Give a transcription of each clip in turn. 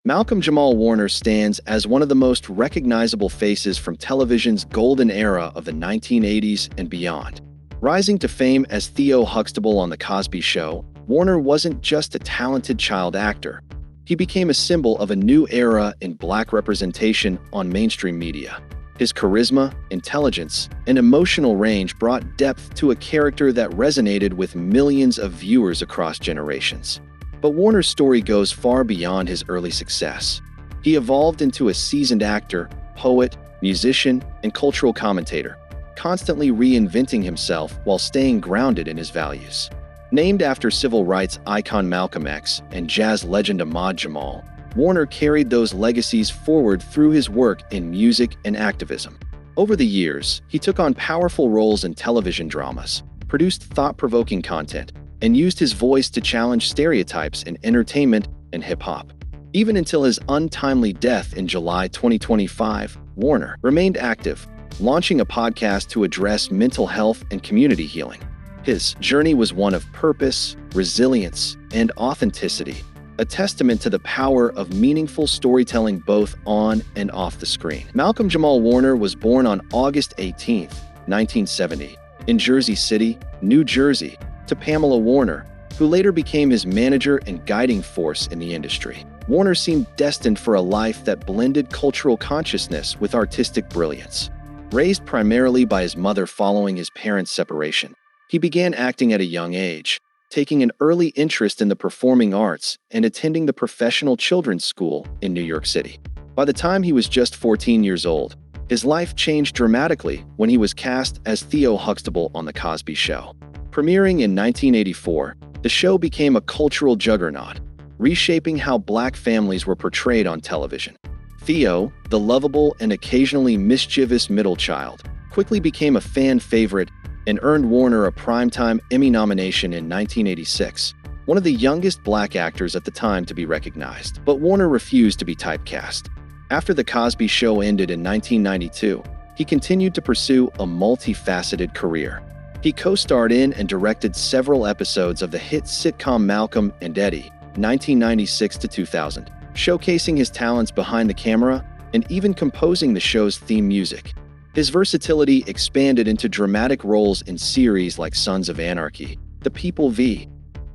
Malcolm-Jamal Warner stands as one of the most recognizable faces from television's golden era of the 1980s and beyond. Rising to fame as Theo Huxtable on The Cosby Show, Warner wasn't just a talented child actor. He became a symbol of a new era in Black representation on mainstream media. His charisma, intelligence, and emotional range brought depth to a character that resonated with millions of viewers across generations. But Warner's story goes far beyond his early success. He evolved into a seasoned actor, poet, musician, and cultural commentator, constantly reinventing himself while staying grounded in his values. Named after civil rights icon Malcolm X and jazz legend Ahmad Jamal, Warner carried those legacies forward through his work in music and activism. Over the years, he took on powerful roles in television dramas, produced thought-provoking content, and used his voice to challenge stereotypes in entertainment and hip-hop. Even until his untimely death in July 2025, Warner remained active, launching a podcast to address mental health and community healing. His journey was one of purpose, resilience, and authenticity, a testament to the power of meaningful storytelling both on and off the screen. Malcolm-Jamal Warner was born on August 18, 1970, in Jersey City, New Jersey, to Pamela Warner, who later became his manager and guiding force in the industry. Warner seemed destined for a life that blended cultural consciousness with artistic brilliance. Raised primarily by his mother following his parents' separation, he began acting at a young age, taking an early interest in the performing arts and attending the Professional Children's School in New York City. By the time he was just 14 years old, his life changed dramatically when he was cast as Theo Huxtable on The Cosby Show. Premiering in 1984, the show became a cultural juggernaut, reshaping how Black families were portrayed on television. Theo, the lovable and occasionally mischievous middle child, quickly became a fan favorite and earned Warner a Primetime Emmy nomination in 1986, one of the youngest Black actors at the time to be recognized. But Warner refused to be typecast. After The Cosby Show ended in 1992, he continued to pursue a multifaceted career. He co-starred in and directed several episodes of the hit sitcom Malcolm and Eddie, 1996 to 2000, showcasing his talents behind the camera and even composing the show's theme music. His versatility expanded into dramatic roles in series like Sons of Anarchy, The People v.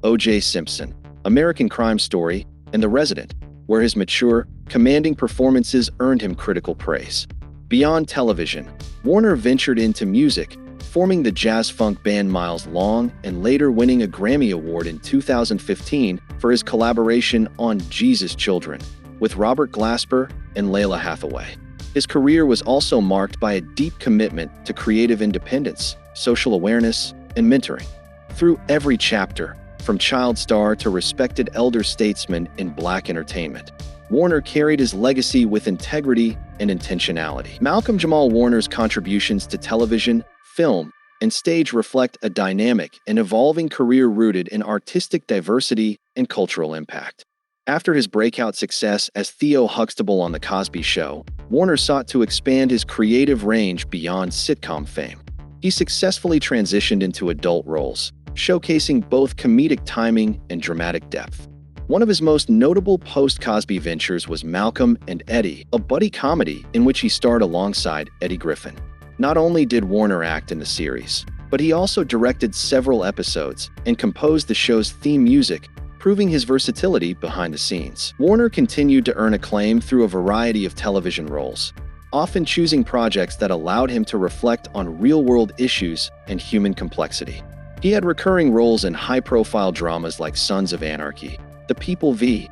O.J. Simpson, American Crime Story, and The Resident, where his mature, commanding performances earned him critical praise. Beyond television, Warner ventured into music, forming the jazz-funk band Miles Long and later winning a Grammy Award in 2015 for his collaboration on Jesus Children with Robert Glasper and Layla Hathaway. His career was also marked by a deep commitment to creative independence, social awareness, and mentoring. Through every chapter, from child star to respected elder statesman in Black entertainment, Warner carried his legacy with integrity and intentionality. Malcolm-Jamal Warner's contributions to television, film, and stage reflect a dynamic and evolving career rooted in artistic diversity and cultural impact. After his breakout success as Theo Huxtable on The Cosby Show, Warner sought to expand his creative range beyond sitcom fame. He successfully transitioned into adult roles, showcasing both comedic timing and dramatic depth. One of his most notable post-Cosby ventures was Malcolm and Eddie, a buddy comedy in which he starred alongside Eddie Griffin. Not only did Warner act in the series, but he also directed several episodes and composed the show's theme music, proving his versatility behind the scenes. Warner continued to earn acclaim through a variety of television roles, often choosing projects that allowed him to reflect on real-world issues and human complexity. He had recurring roles in high-profile dramas like Sons of Anarchy, The People v.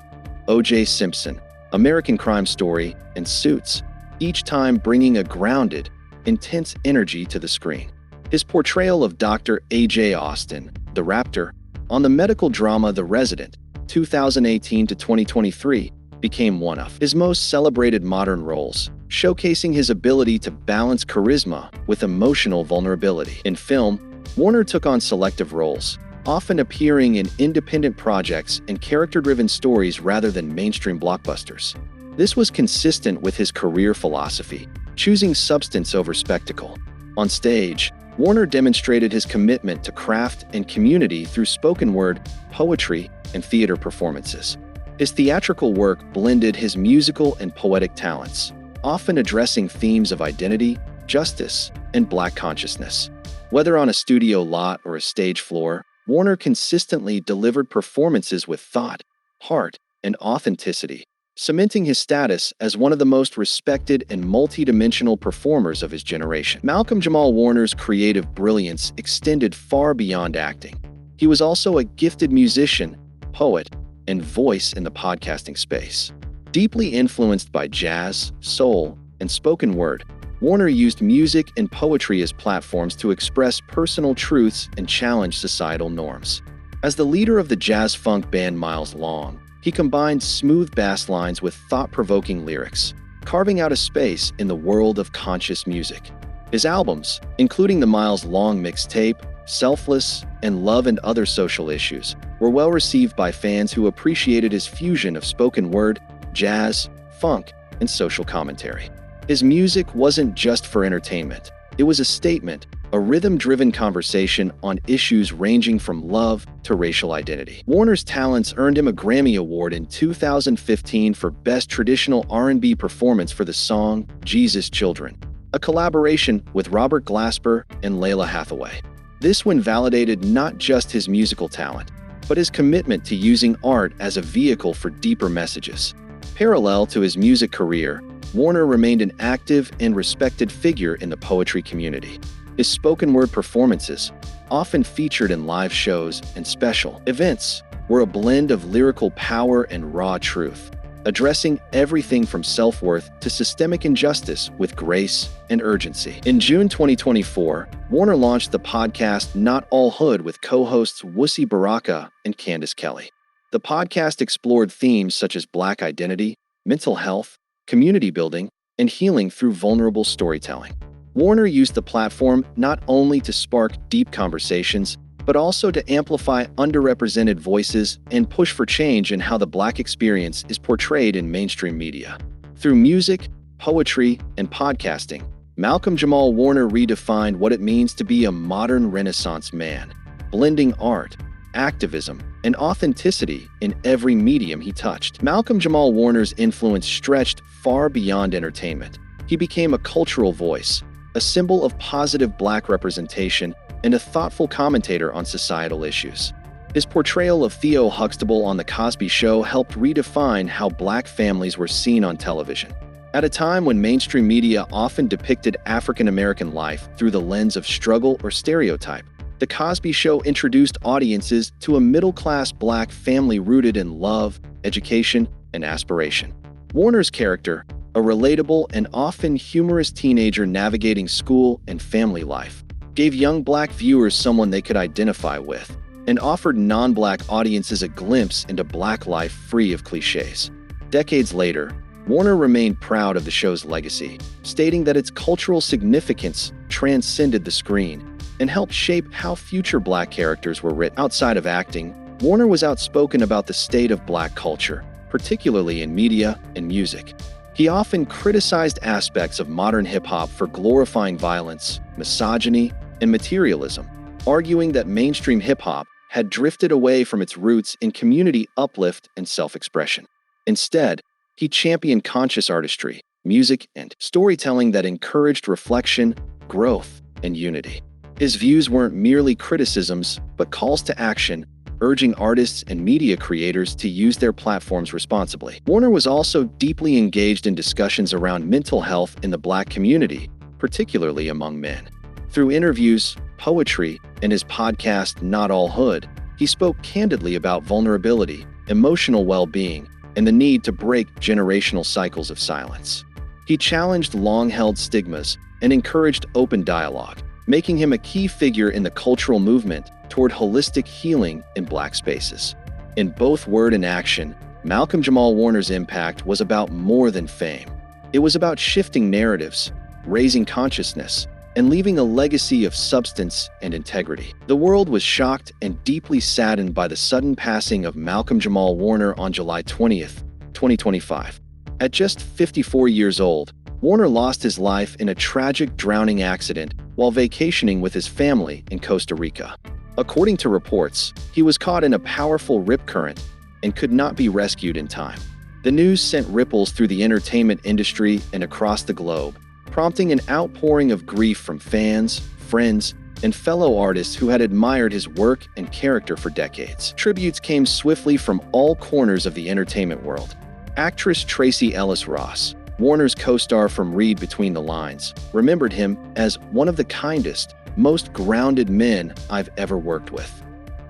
O.J. Simpson, American Crime Story, and Suits, each time bringing a grounded, intense energy to the screen. His portrayal of Dr. A.J. Austin, the Raptor, on the medical drama The Resident, 2018 to 2023, became one of his most celebrated modern roles, showcasing his ability to balance charisma with emotional vulnerability. In film, Warner took on selective roles, often appearing in independent projects and character-driven stories rather than mainstream blockbusters. This was consistent with his career philosophy, choosing substance over spectacle. On stage, Warner demonstrated his commitment to craft and community through spoken word, poetry, and theater performances. His theatrical work blended his musical and poetic talents, often addressing themes of identity, justice, and Black consciousness. Whether on a studio lot or a stage floor, Warner consistently delivered performances with thought, heart, and authenticity, cementing his status as one of the most respected and multidimensional performers of his generation. Malcolm-Jamal Warner's creative brilliance extended far beyond acting. He was also a gifted musician, poet, and voice in the podcasting space. Deeply influenced by jazz, soul, and spoken word, Warner used music and poetry as platforms to express personal truths and challenge societal norms. As the leader of the jazz-funk band Miles Long, he combined smooth bass lines with thought-provoking lyrics, carving out a space in the world of conscious music. His albums, including the Miles Long mixtape, Selfless, and Love and Other Social Issues, were well received by fans who appreciated his fusion of spoken word, jazz, funk, and social commentary. His music wasn't just for entertainment. It was a statement, a rhythm-driven conversation on issues ranging from love to racial identity. Warner's talents earned him a Grammy Award in 2015 for Best Traditional R&B Performance for the song Jesus Children, a collaboration with Robert Glasper and Layla Hathaway. This win validated not just his musical talent, but his commitment to using art as a vehicle for deeper messages. Parallel to his music career, Warner remained an active and respected figure in the poetry community. His spoken word performances, often featured in live shows and special events, were a blend of lyrical power and raw truth, addressing everything from self-worth to systemic injustice with grace and urgency. In June 2024, Warner launched the podcast Not All Hood with co-hosts Wussy Baraka and Candace Kelly. The podcast explored themes such as Black identity, mental health, community building, and healing through vulnerable storytelling. Warner used the platform not only to spark deep conversations, but also to amplify underrepresented voices and push for change in how the Black experience is portrayed in mainstream media. Through music, poetry, and podcasting, Malcolm-Jamal Warner redefined what it means to be a modern Renaissance man, blending art, activism, and authenticity in every medium he touched. Malcolm-Jamal Warner's influence stretched far beyond entertainment. He became a cultural voice, a symbol of positive Black representation, and a thoughtful commentator on societal issues. His portrayal of Theo Huxtable on The Cosby Show helped redefine how Black families were seen on television. At a time when mainstream media often depicted African American life through the lens of struggle or stereotype, The Cosby Show introduced audiences to a middle-class Black family rooted in love, education, and aspiration. Warner's character, a relatable and often humorous teenager navigating school and family life, gave young Black viewers someone they could identify with, and offered non-Black audiences a glimpse into Black life free of cliches. Decades later, Warner remained proud of the show's legacy, stating that its cultural significance transcended the screen and helped shape how future Black characters were written. Outside of acting, Warner was outspoken about the state of Black culture, particularly in media and music. He often criticized aspects of modern hip-hop for glorifying violence, misogyny, and materialism, arguing that mainstream hip-hop had drifted away from its roots in community uplift and self-expression. Instead, he championed conscious artistry, music, and storytelling that encouraged reflection, growth, and unity. His views weren't merely criticisms, but calls to action, urging artists and media creators to use their platforms responsibly. Warner was also deeply engaged in discussions around mental health in the Black community, particularly among men. Through interviews, poetry, and his podcast Not All Hood, he spoke candidly about vulnerability, emotional well-being, and the need to break generational cycles of silence. He challenged long-held stigmas and encouraged open dialogue, making him a key figure in the cultural movement toward holistic healing in Black spaces. In both word and action, Malcolm-Jamal Warner's impact was about more than fame. It was about shifting narratives, raising consciousness, and leaving a legacy of substance and integrity. The world was shocked and deeply saddened by the sudden passing of Malcolm-Jamal Warner on July 20th, 2025. At just 54 years old, Warner lost his life in a tragic drowning accident while vacationing with his family in Costa Rica. According to reports, he was caught in a powerful rip current, and could not be rescued in time. The news sent ripples through the entertainment industry and across the globe, prompting an outpouring of grief from fans, friends, and fellow artists who had admired his work and character for decades. Tributes came swiftly from all corners of the entertainment world. Actress Tracee Ellis Ross, Warner's co-star from Read Between the Lines, remembered him as one of the kindest, most grounded men I've ever worked with.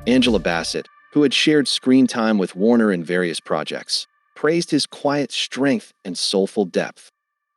Angela Bassett, who had shared screen time with Warner in various projects, praised his quiet strength and soulful depth.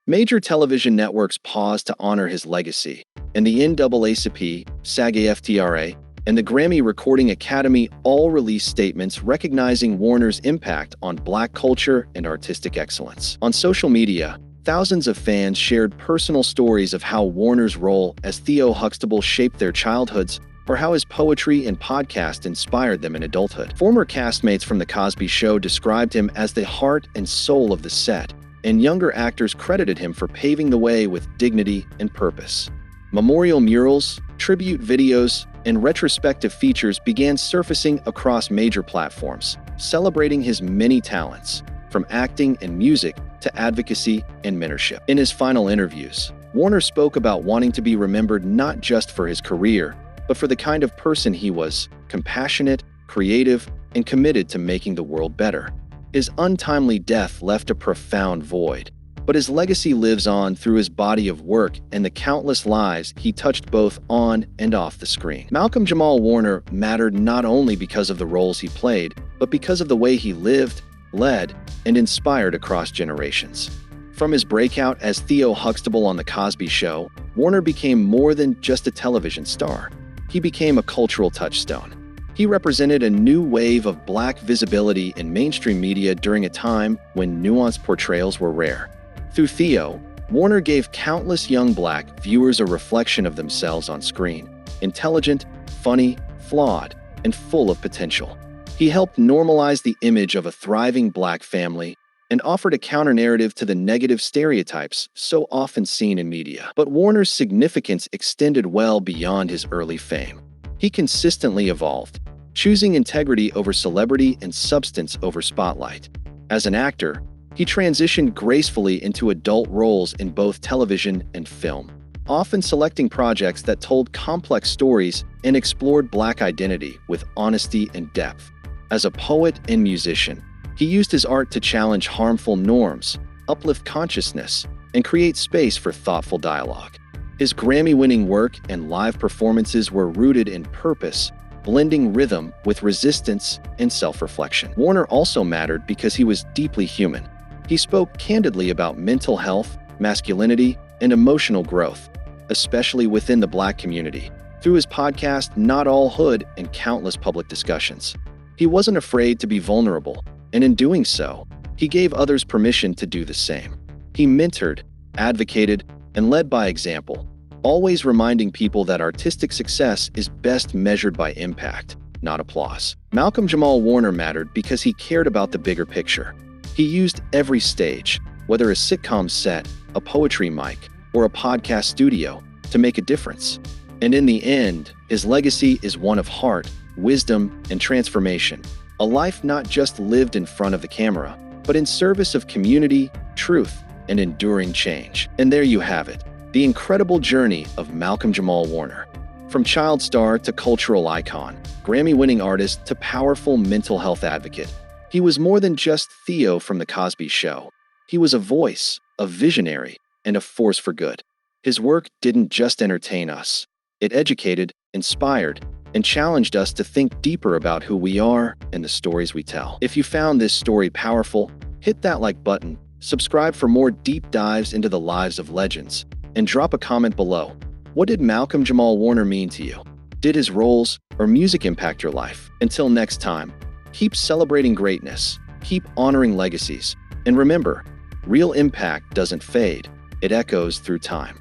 Major television networks paused to honor his legacy, and the NAACP, SAG-AFTRA, and the Grammy Recording Academy all released statements recognizing Warner's impact on Black culture and artistic excellence. On social media, thousands of fans shared personal stories of how Warner's role as Theo Huxtable shaped their childhoods, or how his poetry and podcast inspired them in adulthood. Former castmates from The Cosby Show described him as the heart and soul of the set, and younger actors credited him for paving the way with dignity and purpose. Memorial murals, tribute videos, and retrospective features began surfacing across major platforms, celebrating his many talents, from acting and music to advocacy and mentorship. In his final interviews, Warner spoke about wanting to be remembered not just for his career, but for the kind of person he was: compassionate, creative, and committed to making the world better. His untimely death left a profound void, but his legacy lives on through his body of work and the countless lives he touched both on and off the screen. Malcolm-Jamal Warner mattered not only because of the roles he played, but because of the way he lived, led, and inspired across generations. From his breakout as Theo Huxtable on The Cosby Show, Warner became more than just a television star. He became a cultural touchstone. He represented a new wave of Black visibility in mainstream media during a time when nuanced portrayals were rare. Through Theo, Warner gave countless young Black viewers a reflection of themselves on screen: intelligent, funny, flawed, and full of potential. He helped normalize the image of a thriving Black family and offered a counter-narrative to the negative stereotypes so often seen in media. But Warner's significance extended well beyond his early fame. He consistently evolved, choosing integrity over celebrity and substance over spotlight. As an actor, he transitioned gracefully into adult roles in both television and film, often selecting projects that told complex stories and explored Black identity with honesty and depth. As a poet and musician, he used his art to challenge harmful norms, uplift consciousness, and create space for thoughtful dialogue. His Grammy-winning work and live performances were rooted in purpose, blending rhythm with resistance and self-reflection. Warner also mattered because he was deeply human. He spoke candidly about mental health, masculinity, and emotional growth, especially within the Black community, through his podcast Not All Hood and countless public discussions. He wasn't afraid to be vulnerable, and in doing so, he gave others permission to do the same. He mentored, advocated, and led by example, always reminding people that artistic success is best measured by impact, not applause. Malcolm-Jamal Warner mattered because he cared about the bigger picture. He used every stage, whether a sitcom set, a poetry mic, or a podcast studio, to make a difference. And in the end, his legacy is one of heart, wisdom, and transformation, a life not just lived in front of the camera, but in service of community, truth, and enduring change. And there you have it, the incredible journey of Malcolm-Jamal Warner. From child star to cultural icon, Grammy-winning artist to powerful mental health advocate, he was more than just Theo from The Cosby Show. He was a voice, a visionary, and a force for good. His work didn't just entertain us. It educated, inspired, and challenged us to think deeper about who we are and the stories we tell. If you found this story powerful, hit that like button, subscribe for more deep dives into the lives of legends, and drop a comment below. What did Malcolm-Jamal Warner mean to you? Did his roles or music impact your life? Until next time, keep celebrating greatness, keep honoring legacies, and remember, real impact doesn't fade, it echoes through time.